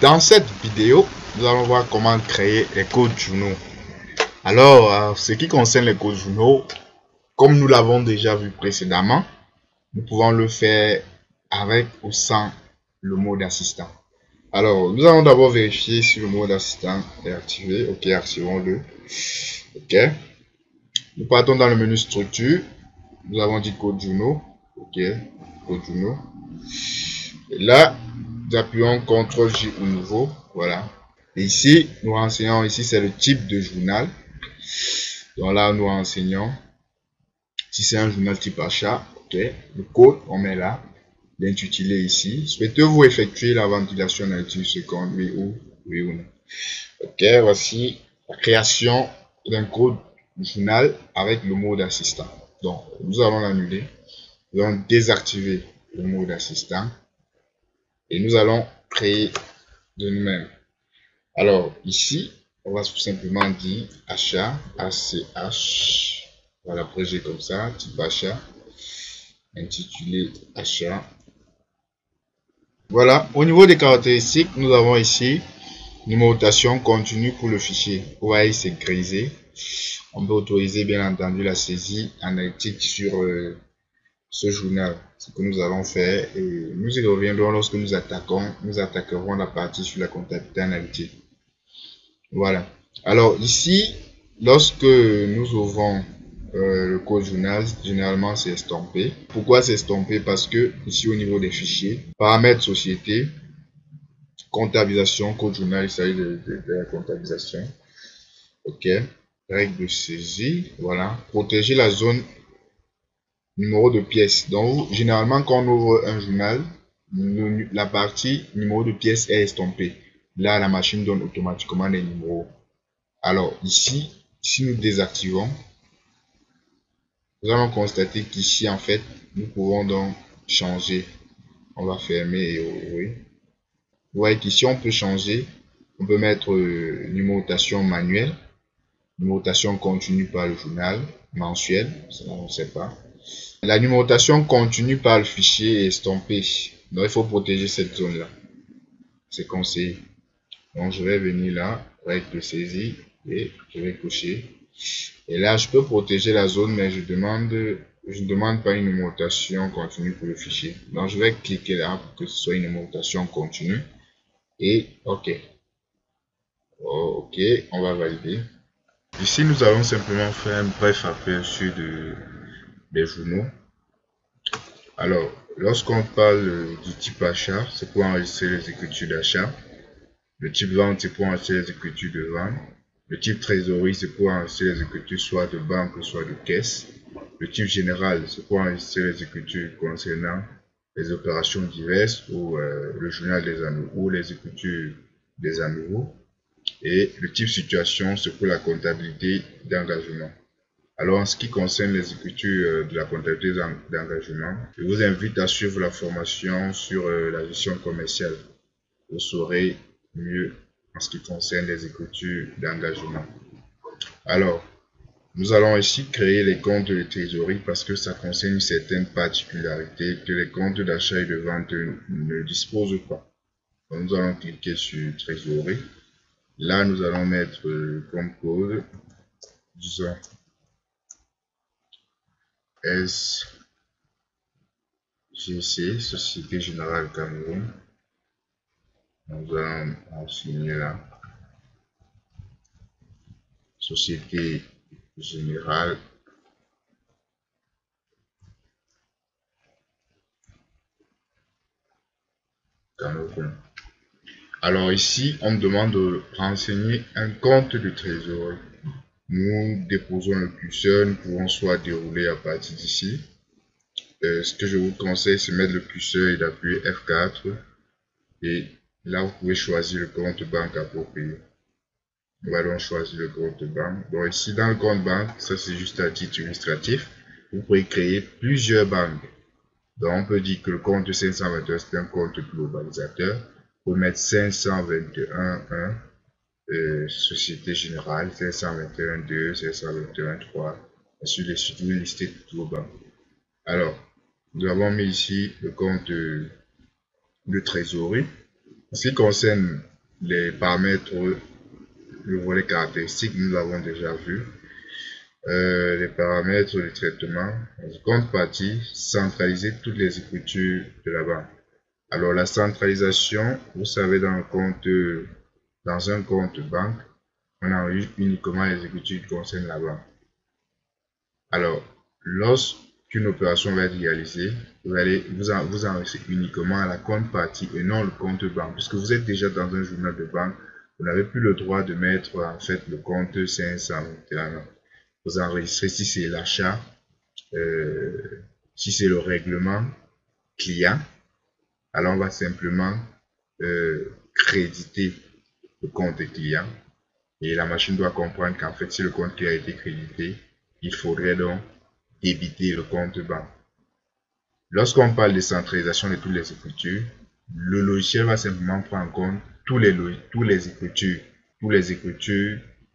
Dans cette vidéo, nous allons voir comment créer les codes journaux. Alors, ce qui concerne les codes journaux, comme nous l'avons déjà vu précédemment, nous pouvons le faire avec ou sans le mode assistant. Alors, nous allons d'abord vérifier si le mode assistant est activé. Ok, activons-le. Ok. Nous partons dans le menu structure. Nous avons dit code journaux. Ok, code journaux. Et là, nous appuyons CTRL-J au nouveau. Voilà. Et ici, nous renseignons, ici c'est le type de journal. Donc là, nous renseignons si c'est un journal type achat. Ok. Le code, on met là. L'intitulé ici. Souhaitez-vous effectuer la ventilation dans une seconde, oui ou non. Ok, voici la création d'un code journal avec le mode assistant. Donc, nous allons l'annuler. Nous allons désactiver le mode assistant. Et nous allons créer de nous-mêmes. Alors, ici, on va tout simplement dire achat, ACH. Voilà, projet comme ça, type achat, intitulé achat. Voilà, au niveau des caractéristiques, nous avons ici numérotation continue pour le fichier. Vous voyez, c'est grisé. On peut autoriser bien entendu la saisie analytique sur ce journal, ce que nous allons faire, et nous y reviendrons lorsque nous attaquerons la partie sur la comptabilité analytique. Voilà. Alors ici, lorsque nous ouvrons le code journal, généralement c'est estampé. Pourquoi c'est estampé? Parce que ici au niveau des fichiers, paramètres société, comptabilisation, code journal, il s'agit de la comptabilisation. Ok. Règle de saisie. Voilà. Protéger la zone numéro de pièce. Donc généralement quand on ouvre un journal, la partie numéro de pièce est estampée. Là, la machine donne automatiquement les numéros. Alors ici, si nous désactivons, nous allons constater qu'ici en fait, nous pouvons donc changer. On va fermer et ouvrir. Vous voyez qu'ici on peut changer. On peut mettre numérotation manuelle, numérotation continue par le journal, mensuel, ça on ne sait pas. La numérotation continue par le fichier est estampée. Donc il faut protéger cette zone là. C'est conseillé. Donc je vais venir là, règle de saisie, et je vais cocher. Et là, je peux protéger la zone, mais je ne demande pas une numérotation continue pour le fichier. Donc, je vais cliquer là pour que ce soit une numérotation continue. Et OK. OK, on va valider. Ici, nous allons simplement faire un bref aperçu des journaux. Alors, lorsqu'on parle du type achat, c'est pour enregistrer les écritures d'achat. Le type vente, c'est pour enregistrer les écritures de vente. Le type trésorerie, c'est pour enregistrer les écritures soit de banque, soit de caisse. Le type général, c'est pour enregistrer les écritures concernant les opérations diverses ou le journal des annuaux ou les écritures des annuaux. Et le type situation, c'est pour la comptabilité d'engagement. Alors, en ce qui concerne les écritures de la comptabilité d'engagement, je vous invite à suivre la formation sur la gestion commerciale. Vous saurez mieux en ce qui concerne les écritures d'engagement. Alors, nous allons ici créer les comptes de trésorerie parce que ça concerne une certaine particularité que les comptes d'achat et de vente ne disposent pas. Donc, nous allons cliquer sur trésorerie. Là, nous allons mettre comme code, disons, SGC, Société Générale Cameroun. Nous allons en signer là. Société Générale Cameroun. Alors ici, on me demande de renseigner un compte de trésorerie. Nous déposons le curseur, nous pouvons soit dérouler à partir d'ici. Ce que je vous conseille, c'est mettre le curseur et d'appuyer F4. Et là, vous pouvez choisir le compte banque approprié. On va donc choisir le compte banque. Donc ici, dans le compte banque, ça c'est juste à titre illustratif. Vous pouvez créer plusieurs banques. Donc on peut dire que le compte 521, c'est un compte globalisateur. Vous pouvez mettre 521.1. Société Générale, 521.2, 521.3, ainsi de suite, vous listez toutes vos banques. Alors, nous avons mis ici le compte de trésorerie. En ce qui concerne les paramètres, le volet caractéristique, nous l'avons déjà vu. Les paramètres de traitement, contrepartie, centraliser toutes les écritures de la banque. Alors la centralisation, vous savez, dans un compte banque, on enregistre uniquement les écritures qui concernent la banque. Alors, lorsqu'une opération va être réalisée, vous enregistrez uniquement la contrepartie et non le compte banque. Puisque vous êtes déjà dans un journal de banque, vous n'avez plus le droit de mettre en fait le compte 521. Vous enregistrez si c'est l'achat, si c'est le règlement client. Alors on va simplement créditer le compte client. Et la machine doit comprendre qu'en fait, si le compte qui a été crédité, il faudrait donc débiter le compte banque. Lorsqu'on parle de centralisation de toutes les écritures, le logiciel va simplement prendre en compte tous les écritures,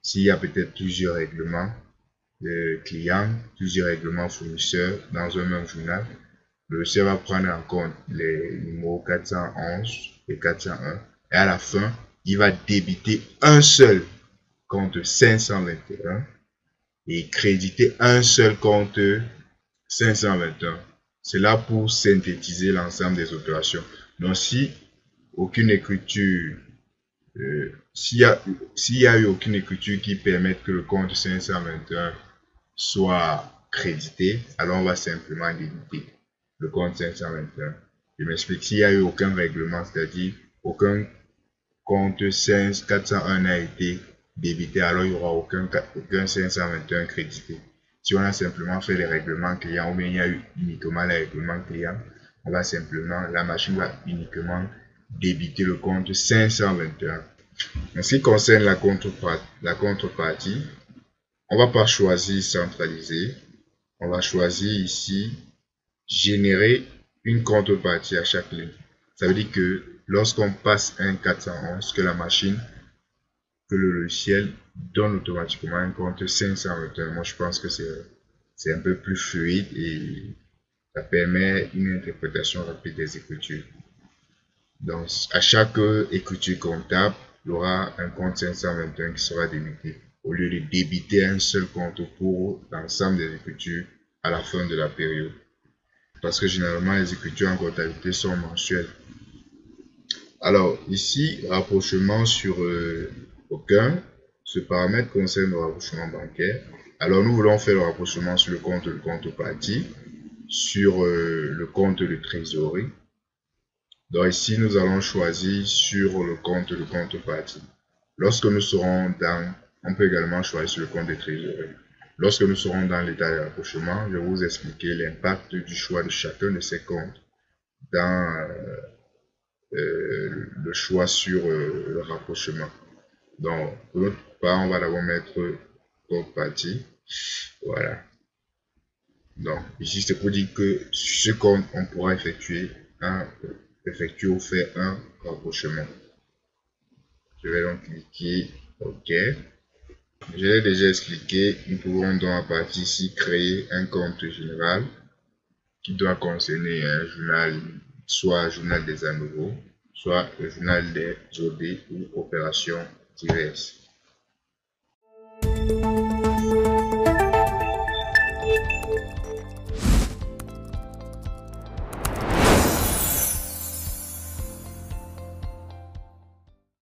s'il y a peut-être plusieurs règlements clients, plusieurs règlements fournisseurs dans un même journal. Le logiciel va prendre en compte les numéros 411 et 401 et à la fin, il va débiter un seul compte 521 et créditer un seul compte 521. C'est là pour synthétiser l'ensemble des opérations. Donc si aucune écriture, s'il y a eu aucune écriture qui permette que le compte 521 soit crédité, alors on va simplement débiter le compte 521. Je m'explique, s'il n'y a eu aucun règlement, c'est-à-dire aucun compte 401 n'a été débité, alors il n'y aura aucun 521 crédité. Si on a simplement fait les règlements clients ou bien il y a eu uniquement les règlements clients, la machine va uniquement débiter le compte 521. En ce qui concerne la contrepartie, on va pas choisir centraliser, on va choisir ici générer une contrepartie à chaque ligne. Ça veut dire que lorsqu'on passe un 411, que le logiciel donne automatiquement un compte 521. Moi, je pense que c'est un peu plus fluide et ça permet une interprétation rapide des écritures. Donc, à chaque écriture comptable, il y aura un compte 521 qui sera débité, au lieu de débiter un seul compte pour l'ensemble des écritures à la fin de la période. Parce que généralement, les écritures en comptabilité sont mensuelles. Alors, ici, rapprochement sur aucun. Ce paramètre concerne le rapprochement bancaire. Alors, nous voulons faire le rapprochement sur le compte de contrepartie, sur le compte de trésorerie. Donc ici, nous allons choisir sur le compte de contrepartie. Lorsque nous serons on peut également choisir sur le compte de trésorerie. Lorsque nous serons dans l'état de rapprochement, je vais vous expliquer l'impact du choix de chacun de ces comptes dans le choix sur le rapprochement. Donc, pour notre part, on va d'abord mettre contrepartie. Voilà. Donc, ici, c'est pour dire que sur ce compte, on pourra effectuer ou faire un rapprochement. Je vais donc cliquer OK. Je l'ai déjà expliqué, nous pouvons donc à partir ici créer un compte général qui doit concerner un journal, soit un journal des à nouveau, soit le journal des OD ou opérations diverses.